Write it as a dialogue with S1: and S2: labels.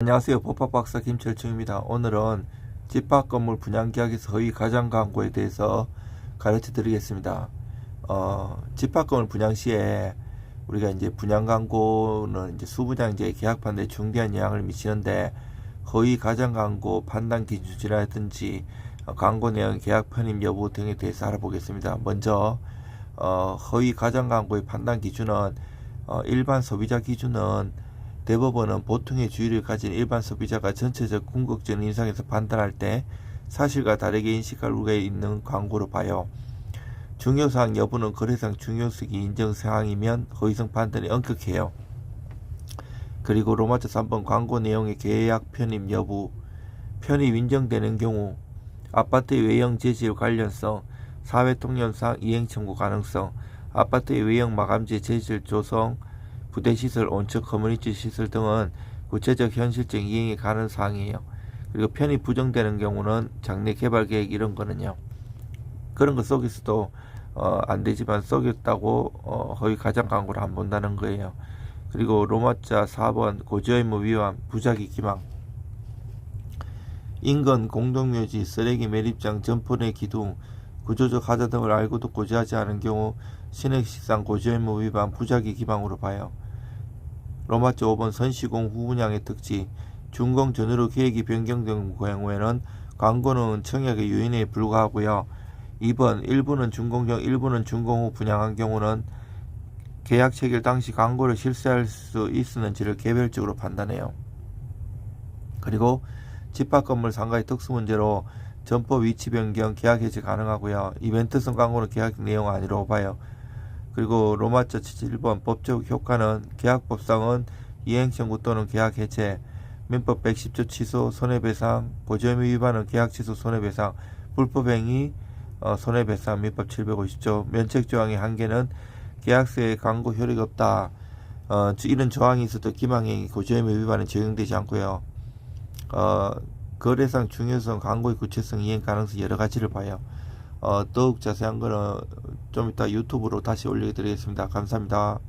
S1: 안녕하세요. 법학박사 김철중입니다. 오늘은 집합건물 분양계약에서 허위 가장광고에 대해서 가르쳐 드리겠습니다. 집합건물 분양 시에 우리가 이제 분양광고는 이제 수분양제 계약 판단에 중대한 영향을 미치는데, 허위 가장광고 판단 기준이라든지 광고 내용, 계약 편입 여부 등에 대해서 알아보겠습니다. 먼저 허위 가장광고의 판단 기준은 일반 소비자 기준은 대법원은 보통의 주의를 가진 일반 소비자가 전체적 궁극적인 인상에서 판단할 때 사실과 다르게 인식할 우려가 있는 광고로 봐요. 중요사항 여부는 거래상 중요성이 인정사항이면 허위성 판단이 엄격해요. 그리고 로마자 3번 광고 내용의 계약 편입 여부, 편입 인정되는 경우 아파트의 외형 재질 관련성, 사회통념상 이행 청구 가능성, 아파트의 외형 마감재 재질 조성, 부대시설, 온천, 커뮤니티 시설 등은 구체적 현실적 이행이 가는 사항이에요. 그리고 편입 부정되는 경우는 장래 개발 계획 이런 거는요, 그런 거 속에서도 안 되지만 속였다고 허위 가장 광고를 안 본다는 거예요. 그리고 로마자 4번 고지의무 위반, 부작위 기망, 인근 공동묘지, 쓰레기 매립장, 점포 내 기둥, 구조적 하자 등을 알고도 고지하지 않은 경우 신획식상 고지의무 위반, 부작위 기망으로 봐요. 로마자 5번 선시공 후분양의 특징, 준공 전후로 계획이 변경된 경우에는 광고는 청약의 요인에 불과하고요. 2번 일부는 준공형, 일부는 준공 후 분양한 경우는 계약 체결 당시 광고를 실시할 수 있었는지를 개별적으로 판단해요. 그리고 집합건물 상가의 특수문제로 점포 위치 변경, 계약 해지 가능하고요. 이벤트성 광고는 계약 내용 아니라고 봐요. 그리고 로마자 71번 법적 효과는 계약법상은 이행청구 또는 계약 해체, 민법 110조 취소, 손해배상, 고지의무 위반은 계약 취소, 손해배상, 불법행위, 손해배상, 민법 750조, 면책조항의 한계는 계약서에 광고 효력이 없다. 이런 조항이 있어도 기망행위, 고지의무 위반은 적용되지 않고요. 거래상 중요성, 광고의 구체성, 이행 가능성 여러 가지를 봐요. 더욱 자세한 거는 좀 이따 유튜브로 다시 올려드리겠습니다. 감사합니다.